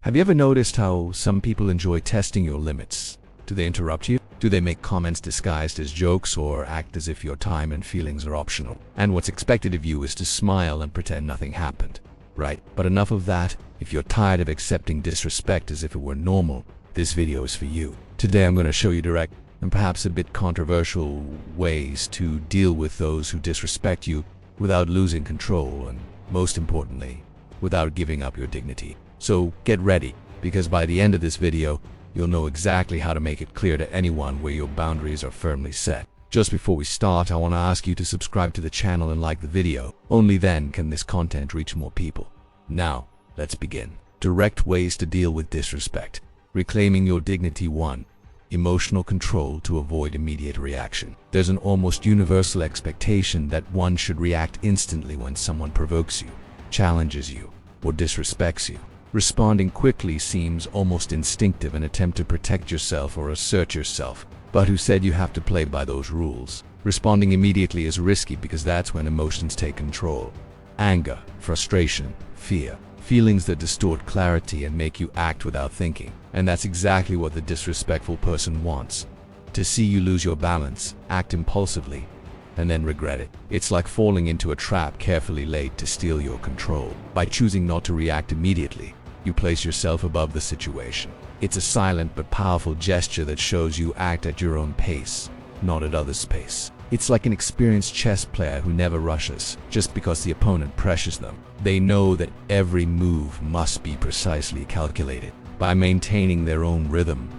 Have you ever noticed how some people enjoy testing your limits? Do they interrupt you? Do they make comments disguised as jokes or act as if your time and feelings are optional? And what's expected of you is to smile and pretend nothing happened, right? But enough of that. If you're tired of accepting disrespect as if it were normal, this video is for you. Today I'm going to show you direct and perhaps a bit controversial ways to deal with those who disrespect you without losing control and, most importantly, without giving up your dignity. So get ready, because by the end of this video, you'll know exactly how to make it clear to anyone where your boundaries are firmly set. Just before we start, I want to ask you to subscribe to the channel and like the video. Only then can this content reach more people. Now, let's begin. Direct ways to deal with disrespect. Reclaiming your dignity. 1. Emotional control to avoid immediate reaction. There's an almost universal expectation that one should react instantly when someone provokes you, challenges you, or disrespects you. Responding quickly seems almost instinctive, an attempt to protect yourself or assert yourself. But who said you have to play by those rules? Responding immediately is risky because that's when emotions take control. Anger, frustration, fear. Feelings that distort clarity and make you act without thinking. And that's exactly what the disrespectful person wants. To see you lose your balance, act impulsively, and then regret it. It's like falling into a trap carefully laid to steal your control. By choosing not to react immediately, you place yourself above the situation. It's a silent but powerful gesture that shows you act at your own pace, not at others' pace. It's like an experienced chess player who never rushes just because the opponent pressures them. They know that every move must be precisely calculated. By maintaining their own rhythm,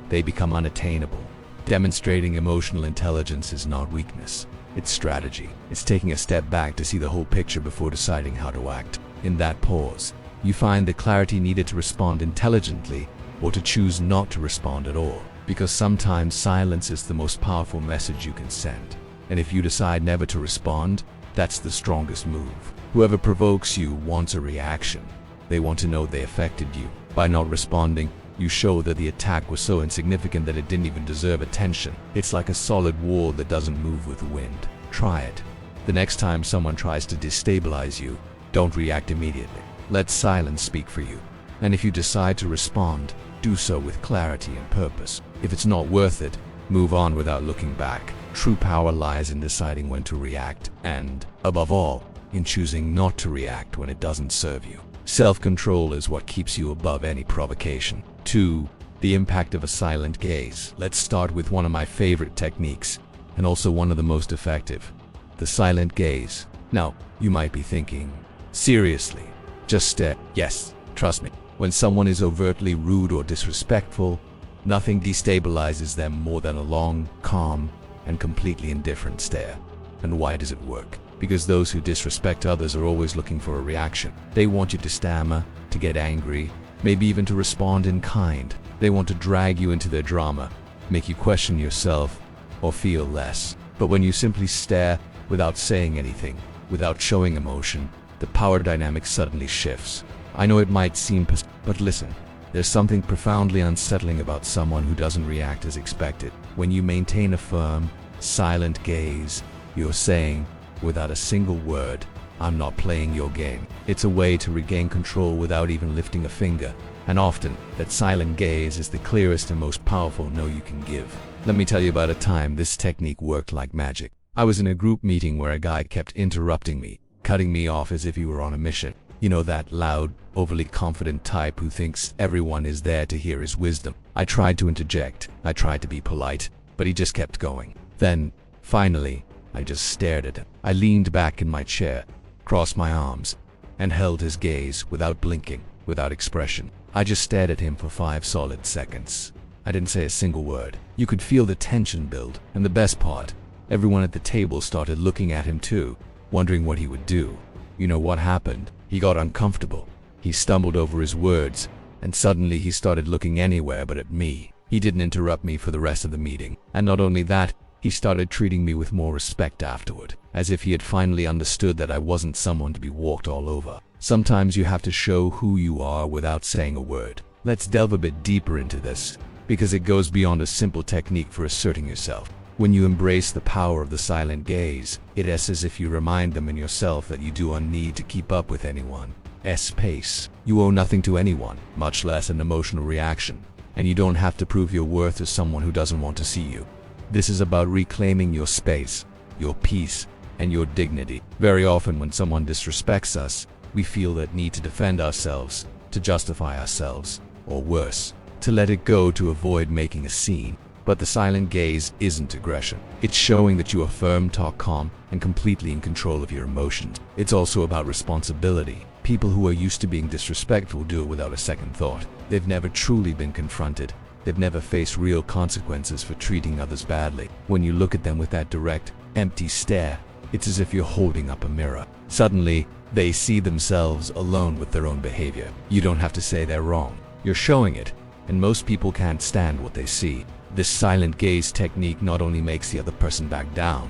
they become unattainable. Demonstrating emotional intelligence is not weakness. It's strategy. It's taking a step back to see the whole picture before deciding how to act. In that pause, you find the clarity needed to respond intelligently or to choose not to respond at all. Because sometimes silence is the most powerful message you can send. And if you decide never to respond, that's the strongest move. Whoever provokes you wants a reaction. They want to know they affected you. By not responding, you show that the attack was so insignificant that it didn't even deserve attention. It's like a solid wall that doesn't move with the wind. Try it. The next time someone tries to destabilize you, don't react immediately. Let silence speak for you. And if you decide to respond, do so with clarity and purpose. If it's not worth it, move on without looking back. True power lies in deciding when to react and, above all, in choosing not to react when it doesn't serve you. Self-control is what keeps you above any provocation. 2. The impact of a silent gaze. Let's start with one of my favorite techniques, and also one of the most effective. The silent gaze. Now, you might be thinking, seriously, just stare. Yes, trust me. When someone is overtly rude or disrespectful, nothing destabilizes them more than a long, calm, and completely indifferent stare. And why does it work? Because those who disrespect others are always looking for a reaction. They want you to stammer, to get angry, maybe even to respond in kind. They want to drag you into their drama, make you question yourself, or feel less. But when you simply stare without saying anything, without showing emotion, the power dynamic suddenly shifts. I know it might seem but listen, there's something profoundly unsettling about someone who doesn't react as expected. When you maintain a firm, silent gaze, you're saying, without a single word, I'm not playing your game. It's a way to regain control without even lifting a finger. And often, that silent gaze is the clearest and most powerful no you can give. Let me tell you about a time this technique worked like magic. I was in a group meeting where a guy kept interrupting me, cutting me off as if he were on a mission. You know, that loud, overly confident type who thinks everyone is there to hear his wisdom. I tried to interject. I tried to be polite, but he just kept going. Then, finally, I just stared at him. I leaned back in my chair, crossed my arms, and held his gaze without blinking, without expression. I just stared at him for 5 solid seconds. I didn't say a single word. You could feel the tension build, and the best part, everyone at the table started looking at him too, wondering what he would do. You know what happened? He got uncomfortable. He stumbled over his words, and suddenly he started looking anywhere but at me. He didn't interrupt me for the rest of the meeting, and not only that, he started treating me with more respect afterward, as if he had finally understood that I wasn't someone to be walked all over. Sometimes you have to show who you are without saying a word. Let's delve a bit deeper into this, because it goes beyond a simple technique for asserting yourself. When you embrace the power of the silent gaze, it is as if you remind them and yourself that you do not need to keep up with anyone, pace. You owe nothing to anyone, much less an emotional reaction, and you don't have to prove your worth to someone who doesn't want to see you. This is about reclaiming your space, your peace, and your dignity. Very often when someone disrespects us, we feel that need to defend ourselves, to justify ourselves, or worse, to let it go to avoid making a scene. But the silent gaze isn't aggression. It's showing that you are firm, talk calm, and completely in control of your emotions. It's also about responsibility. People who are used to being disrespectful do it without a second thought. They've never truly been confronted. They've never faced real consequences for treating others badly. When you look at them with that direct, empty stare, it's as if you're holding up a mirror. Suddenly, they see themselves alone with their own behavior. You don't have to say they're wrong. You're showing it, and most people can't stand what they see. This silent gaze technique not only makes the other person back down,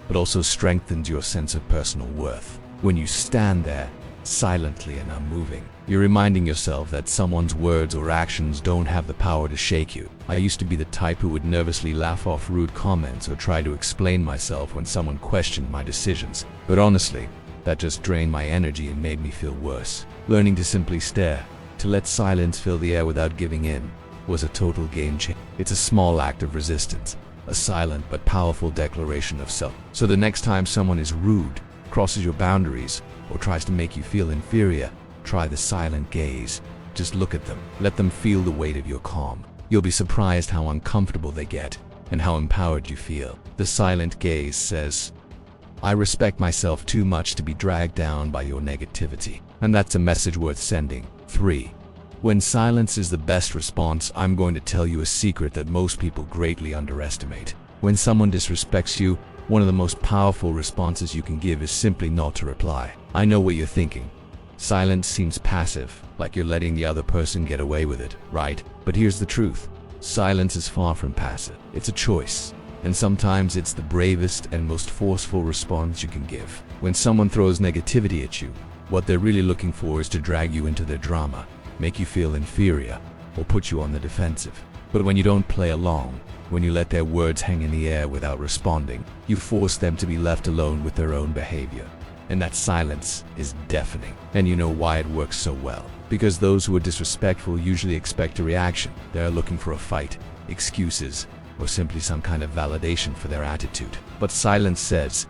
but also strengthens your sense of personal worth. When you stand there, silently and unmoving, you're reminding yourself that someone's words or actions don't have the power to shake you. I used to be the type who would nervously laugh off rude comments or try to explain myself when someone questioned my decisions. But honestly, that just drained my energy and made me feel worse. Learning to simply stare, to let silence fill the air without giving in, was a total game changer. It's a small act of resistance, a silent but powerful declaration of self. So the next time someone is rude, crosses your boundaries, or tries to make you feel inferior, try the silent gaze. Just look at them. Let them feel the weight of your calm. You'll be surprised how uncomfortable they get and how empowered you feel. The silent gaze says, I respect myself too much to be dragged down by your negativity. And that's a message worth sending. 3. When silence is the best response, I'm going to tell you a secret that most people greatly underestimate. When someone disrespects you, one of the most powerful responses you can give is simply not to reply. I know what you're thinking. Silence seems passive, like you're letting the other person get away with it, right? But here's the truth. Silence is far from passive. It's a choice. And sometimes it's the bravest and most forceful response you can give. When someone throws negativity at you, what they're really looking for is to drag you into their drama, make you feel inferior, or put you on the defensive. But when you don't play along, when you let their words hang in the air without responding, you force them to be left alone with their own behavior. And that silence is deafening. And you know why it works so well. Because those who are disrespectful usually expect a reaction. They're looking for a fight, excuses, or simply some kind of validation for their attitude. But silence says,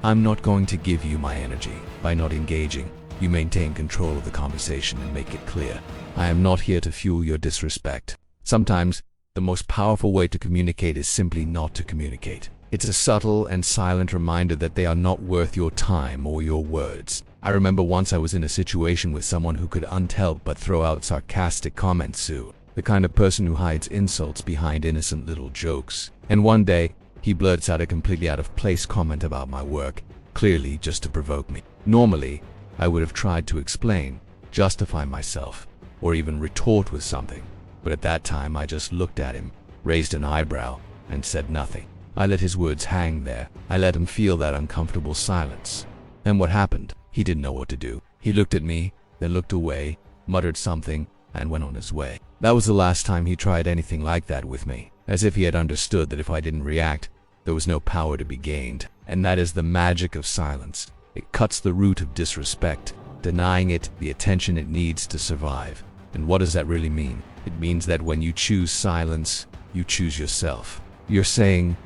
I'm not going to give you my energy. By not engaging, you maintain control of the conversation and make it clear. I am not here to fuel your disrespect. Sometimes, the most powerful way to communicate is simply not to communicate. It's a subtle and silent reminder that they are not worth your time or your words. I remember once I was in a situation with someone who could unhelp but throw out sarcastic comments too. The kind of person who hides insults behind innocent little jokes. And one day, he blurts out a completely out of place comment about my work, clearly just to provoke me. Normally, I would have tried to explain, justify myself, or even retort with something. But at that time, I just looked at him, raised an eyebrow, and said nothing. I let his words hang there. I let him feel that uncomfortable silence. And what happened? He didn't know what to do. He looked at me, then looked away, muttered something, and went on his way. That was the last time he tried anything like that with me, as if he had understood that if I didn't react, there was no power to be gained. And that is the magic of silence. It cuts the root of disrespect, denying it the attention it needs to survive. And what does that really mean? It means that when you choose silence, you choose yourself. You're saying,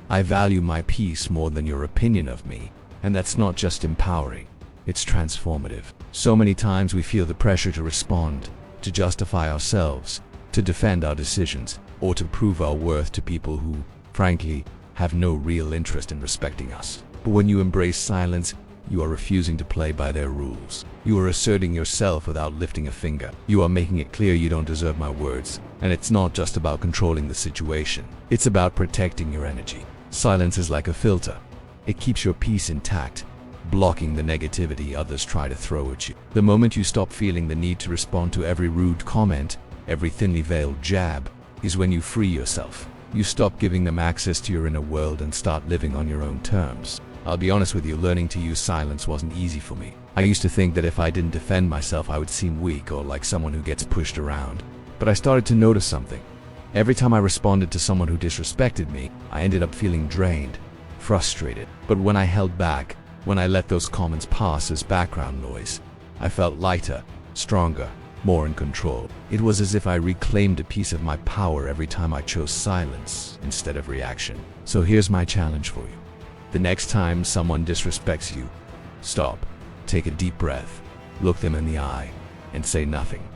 I value my peace more than your opinion of me. And that's not just empowering, it's transformative. So many times we feel the pressure to respond, to justify ourselves, to defend our decisions, or to prove our worth to people who, frankly, have no real interest in respecting us. But when you embrace silence, you are refusing to play by their rules. You are asserting yourself without lifting a finger. You are making it clear you don't deserve my words. And it's not just about controlling the situation. It's about protecting your energy. Silence is like a filter. It keeps your peace intact, blocking the negativity others try to throw at you. The moment you stop feeling the need to respond to every rude comment, every thinly veiled jab, is when you free yourself. You stop giving them access to your inner world and start living on your own terms. I'll be honest with you, learning to use silence wasn't easy for me. I used to think that if I didn't defend myself, I would seem weak or like someone who gets pushed around. But I started to notice something. Every time I responded to someone who disrespected me, I ended up feeling drained, frustrated. But when I held back, when I let those comments pass as background noise, I felt lighter, stronger, more in control. It was as if I reclaimed a piece of my power every time I chose silence instead of reaction. So here's my challenge for you. The next time someone disrespects you, stop, take a deep breath, look them in the eye, and say nothing.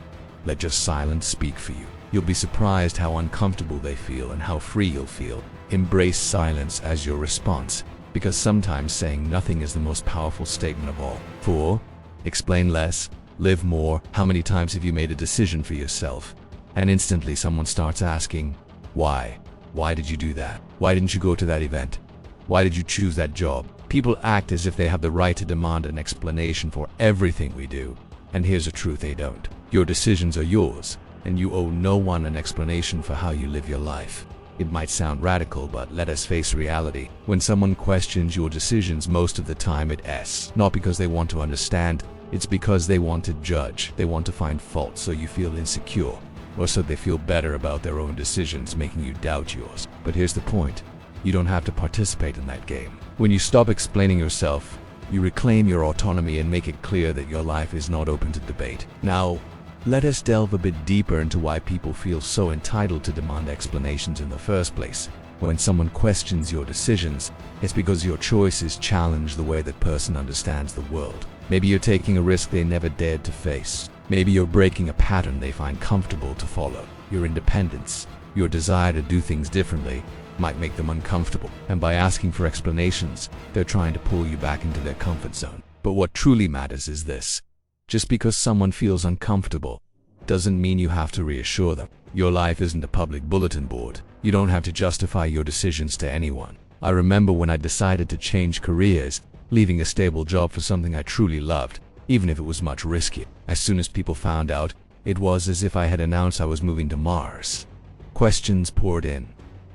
Let just silence speak for you. You'll be surprised how uncomfortable they feel and how free you'll feel. Embrace silence as your response, because sometimes saying nothing is the most powerful statement of all. 4. Explain less, live more. How many times have you made a decision for yourself, and instantly someone starts asking, why? Why did you do that? Why didn't you go to that event? Why did you choose that job? People act as if they have the right to demand an explanation for everything we do. And here's the truth, they don't. Your decisions are yours, and you owe no one an explanation for how you live your life. It might sound radical, but let us face reality. When someone questions your decisions, most of the time it's not because they want to understand, it's because they want to judge. They want to find fault so you feel insecure, or so they feel better about their own decisions, making you doubt yours. But here's the point. You don't have to participate in that game. When you stop explaining yourself, you reclaim your autonomy and make it clear that your life is not open to debate. Now, let us delve a bit deeper into why people feel so entitled to demand explanations in the first place. When someone questions your decisions, it's because your choices challenge the way that person understands the world. Maybe you're taking a risk they never dared to face. Maybe you're breaking a pattern they find comfortable to follow. Your independence, your desire to do things differently, might make them uncomfortable. And by asking for explanations, they're trying to pull you back into their comfort zone. But what truly matters is this. Just because someone feels uncomfortable doesn't mean you have to reassure them. Your life isn't a public bulletin board. You don't have to justify your decisions to anyone. I remember when I decided to change careers, leaving a stable job for something I truly loved, even if it was much riskier. As soon as people found out, it was as if I had announced I was moving to Mars. Questions poured in.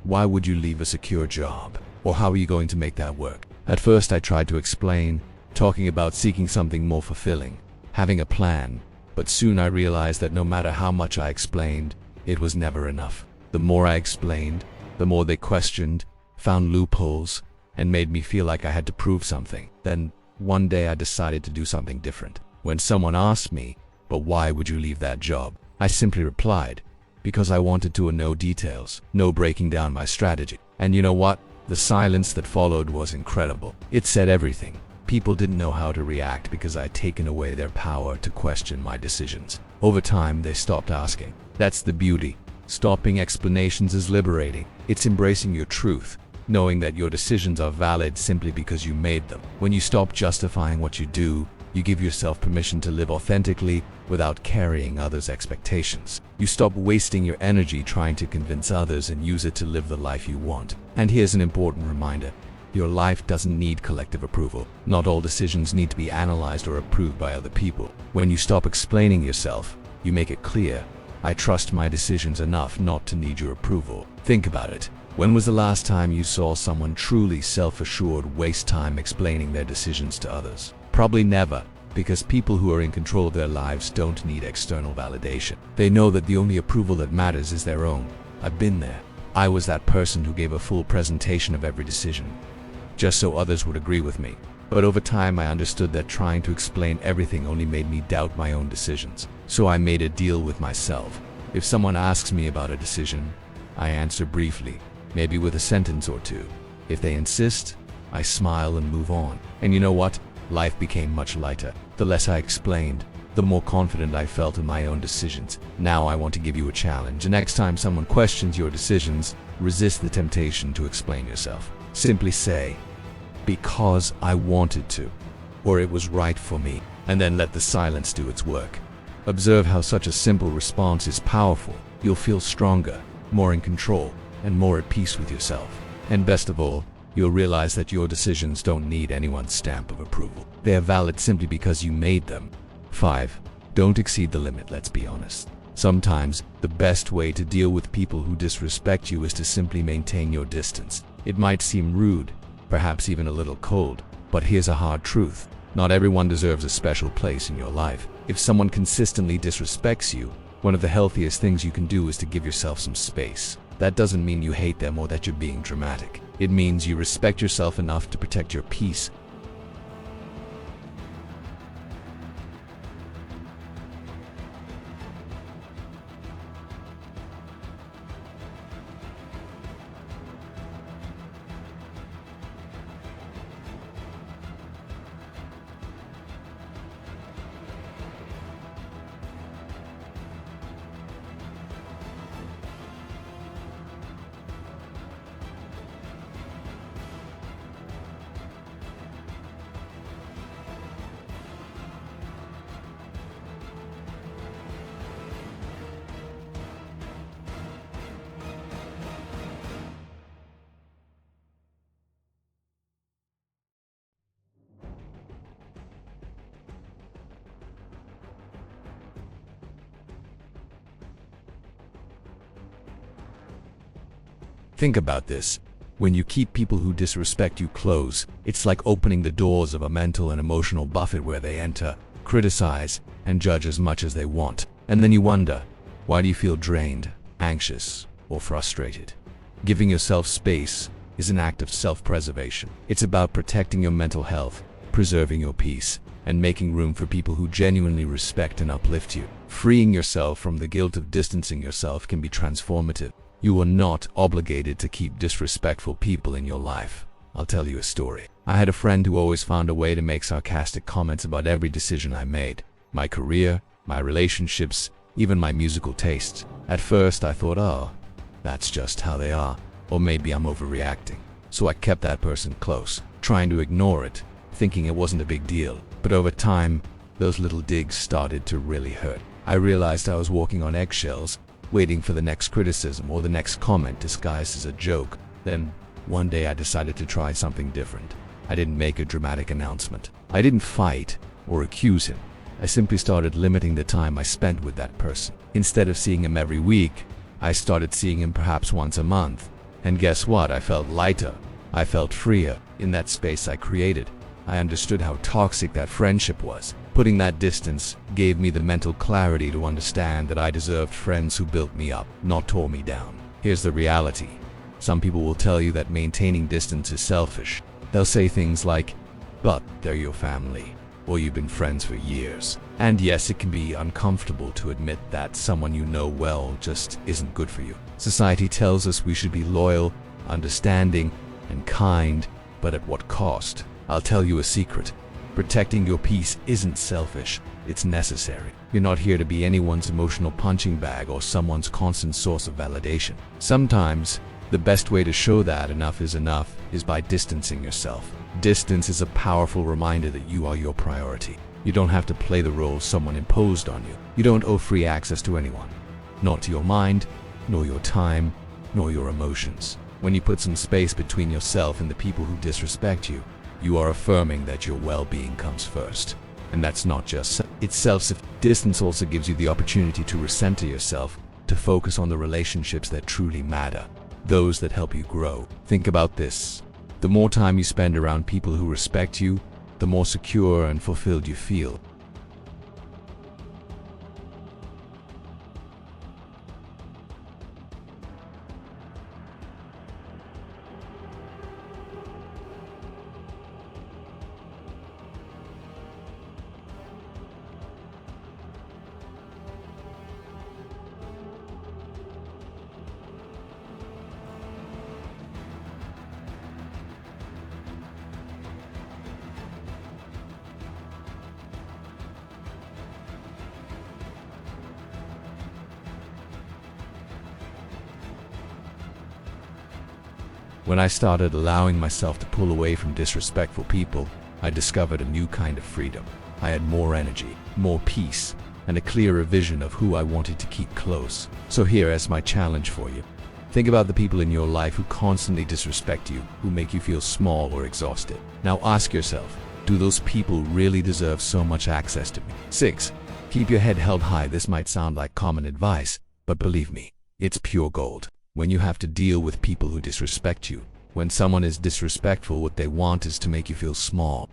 Why would you leave a secure job? Or how are you going to make that work? At first I tried to explain, talking about seeking something more fulfilling, having a plan, but soon I realized that no matter how much I explained, it was never enough. The more I explained, the more they questioned, found loopholes, and made me feel like I had to prove something. Then, one day I decided to do something different. When someone asked me, "But why would you leave that job?" I simply replied, "Because I wanted to know details, no breaking down my strategy." And you know what? The silence that followed was incredible. It said everything. People didn't know how to react because I'd taken away their power to question my decisions. Over time, they stopped asking. That's the beauty. Stopping explanations is liberating. It's embracing your truth, knowing that your decisions are valid simply because you made them. When you stop justifying what you do, you give yourself permission to live authentically without carrying others' expectations. You stop wasting your energy trying to convince others and use it to live the life you want. And here's an important reminder. Your life doesn't need collective approval. Not all decisions need to be analyzed or approved by other people. When you stop explaining yourself, you make it clear, I trust my decisions enough not to need your approval. Think about it. When was the last time you saw someone truly self-assured waste time explaining their decisions to others? Probably never, because people who are in control of their lives don't need external validation. They know that the only approval that matters is their own. I've been there. I was that person who gave a full presentation of every decision, just so others would agree with me. But over time I understood that trying to explain everything only made me doubt my own decisions. So I made a deal with myself. If someone asks me about a decision, I answer briefly, maybe with a sentence or two. If they insist, I smile and move on. And you know what? Life became much lighter. The less I explained, the more confident I felt in my own decisions. Now I want to give you a challenge. The next time someone questions your decisions, resist the temptation to explain yourself. Simply say, "Because I wanted to," or "It was right for me," and then let the silence do its work. Observe how such a simple response is powerful. You'll feel stronger, more in control, and more at peace with yourself. And best of all, you'll realize that your decisions don't need anyone's stamp of approval. They are valid simply because you made them. 5. Don't exceed the limit, let's be honest. Sometimes, the best way to deal with people who disrespect you is to simply maintain your distance. It might seem rude, perhaps even a little cold, but here's a hard truth. Not everyone deserves a special place in your life. If someone consistently disrespects you, one of the healthiest things you can do is to give yourself some space. That doesn't mean you hate them or that you're being dramatic. It means you respect yourself enough to protect your peace. Think about this. When you keep people who disrespect you close, it's like opening the doors of a mental and emotional buffet where they enter, criticize, and judge as much as they want. And then you wonder, why do you feel drained, anxious, or frustrated? Giving yourself space is an act of self-preservation. It's about protecting your mental health, preserving your peace, and making room for people who genuinely respect and uplift you. Freeing yourself from the guilt of distancing yourself can be transformative. You are not obligated to keep disrespectful people in your life. I'll tell you a story. I had a friend who always found a way to make sarcastic comments about every decision I made. My career, my relationships, even my musical tastes. At first I thought, oh, that's just how they are, or maybe I'm overreacting. So I kept that person close, trying to ignore it, thinking it wasn't a big deal. But over time, those little digs started to really hurt. I realized I was walking on eggshells, waiting for the next criticism or the next comment disguised as a joke. Then, one day I decided to try something different. I didn't make a dramatic announcement. I didn't fight or accuse him. I simply started limiting the time I spent with that person. Instead of seeing him every week, I started seeing him perhaps once a month. And guess what? I felt lighter. I felt freer. In that space I created, I understood how toxic that friendship was. Putting that distance gave me the mental clarity to understand that I deserved friends who built me up, not tore me down. Here's the reality. Some people will tell you that maintaining distance is selfish. They'll say things like, but they're your family, or you've been friends for years. And yes, it can be uncomfortable to admit that someone you know well just isn't good for you. Society tells us we should be loyal, understanding, and kind, but at what cost? I'll tell you a secret. Protecting your peace isn't selfish, it's necessary. You're not here to be anyone's emotional punching bag or someone's constant source of validation. Sometimes, the best way to show that enough is by distancing yourself. Distance is a powerful reminder that you are your priority. You don't have to play the role someone imposed on you. You don't owe free access to anyone. Not to your mind, nor your time, nor your emotions. When you put some space between yourself and the people who disrespect you, you are affirming that your well-being comes first. And that's not just itself. Distance also gives you the opportunity to recenter yourself, to focus on the relationships that truly matter, those that help you grow. Think about this. The more time you spend around people who respect you, the more secure and fulfilled you feel. When I started allowing myself to pull away from disrespectful people, I discovered a new kind of freedom. I had more energy, more peace, and a clearer vision of who I wanted to keep close. So here is my challenge for you. Think about the people in your life who constantly disrespect you, who make you feel small or exhausted. Now ask yourself, do those people really deserve so much access to me? 6. Keep your head held high. This might sound like common advice, but believe me, it's pure gold. When you have to deal with people who disrespect you, when someone is disrespectful, what they want is to make you feel small.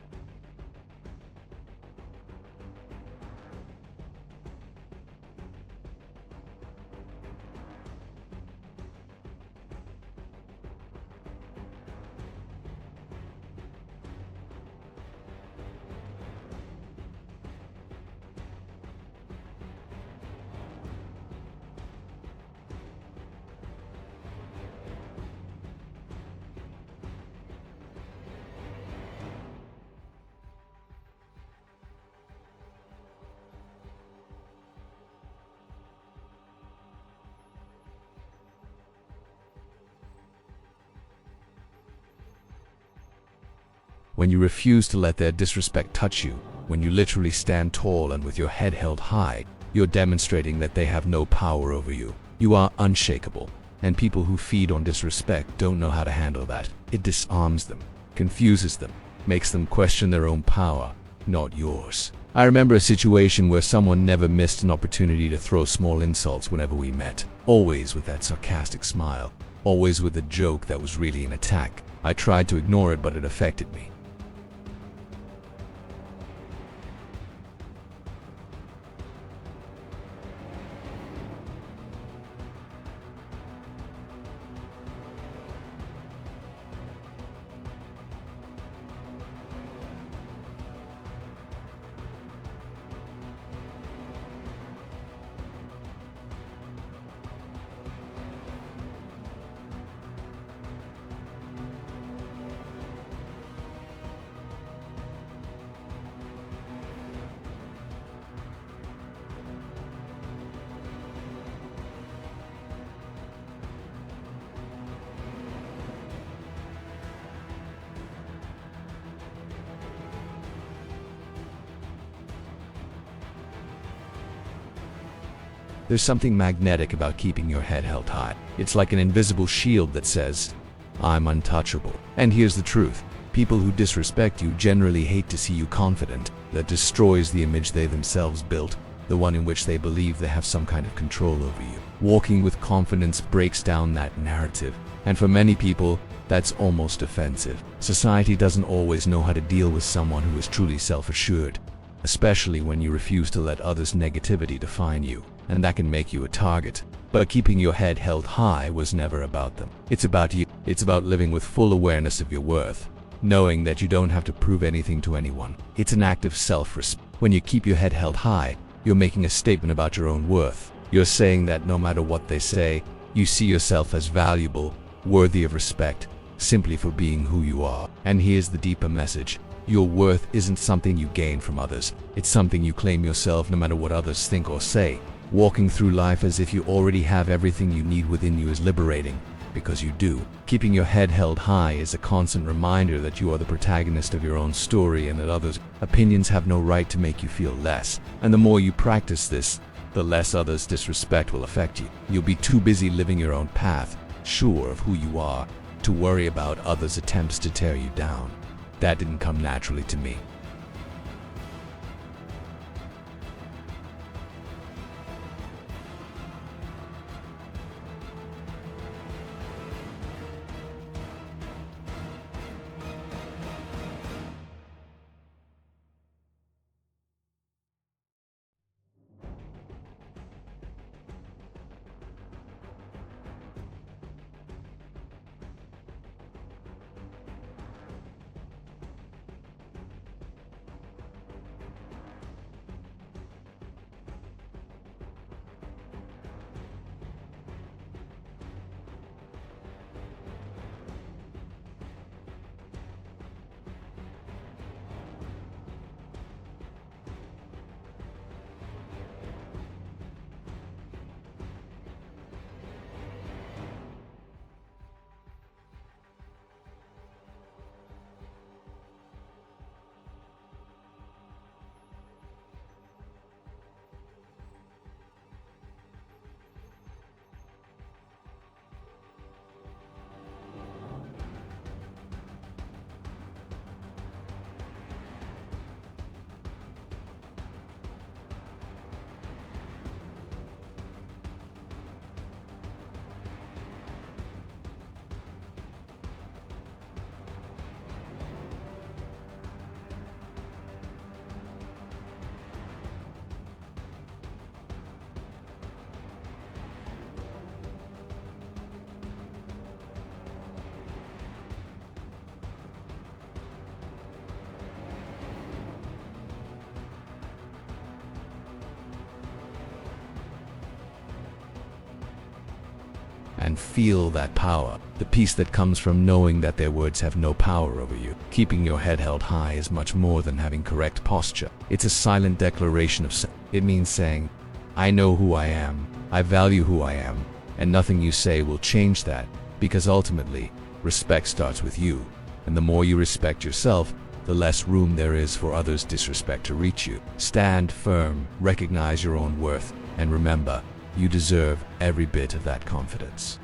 When you refuse to let their disrespect touch you, when you literally stand tall and with your head held high, you're demonstrating that they have no power over you. You are unshakable, and people who feed on disrespect don't know how to handle that. It disarms them, confuses them, makes them question their own power, not yours. I remember a situation where someone never missed an opportunity to throw small insults whenever we met, always with that sarcastic smile. always with a joke that was really an attack. I tried to ignore it, but it affected me. There's something magnetic about keeping your head held high. It's like an invisible shield that says, I'm untouchable. And here's the truth. People who disrespect you generally hate to see you confident. That destroys the image they themselves built, the one in which they believe they have some kind of control over you. Walking with confidence breaks down that narrative. And for many people, that's almost offensive. Society doesn't always know how to deal with someone who is truly self-assured, especially when you refuse to let others' negativity define you. And that can make you a target. But keeping your head held high was never about them. It's about you. It's about living with full awareness of your worth, knowing that you don't have to prove anything to anyone. It's an act of self-respect. When you keep your head held high, you're making a statement about your own worth. You're saying that no matter what they say, you see yourself as valuable, worthy of respect, simply for being who you are. And here's the deeper message. Your worth isn't something you gain from others. It's something you claim yourself no matter what others think or say. Walking through life as if you already have everything you need within you is liberating, because you do. Keeping your head held high is a constant reminder that you are the protagonist of your own story and that others' opinions have no right to make you feel less. And the more you practice this, the less others' disrespect will affect you. You'll be too busy living your own path, sure of who you are, to worry about others' attempts to tear you down. That didn't come naturally to me. And feel that power, the peace that comes from knowing that their words have no power over you. Keeping your head held high is much more than having correct posture. It's a silent declaration of self. It means saying, I know who I am, I value who I am, and nothing you say will change that, because ultimately, respect starts with you. And the more you respect yourself, the less room there is for others' disrespect to reach you. Stand firm, recognize your own worth, and remember, you deserve every bit of that confidence.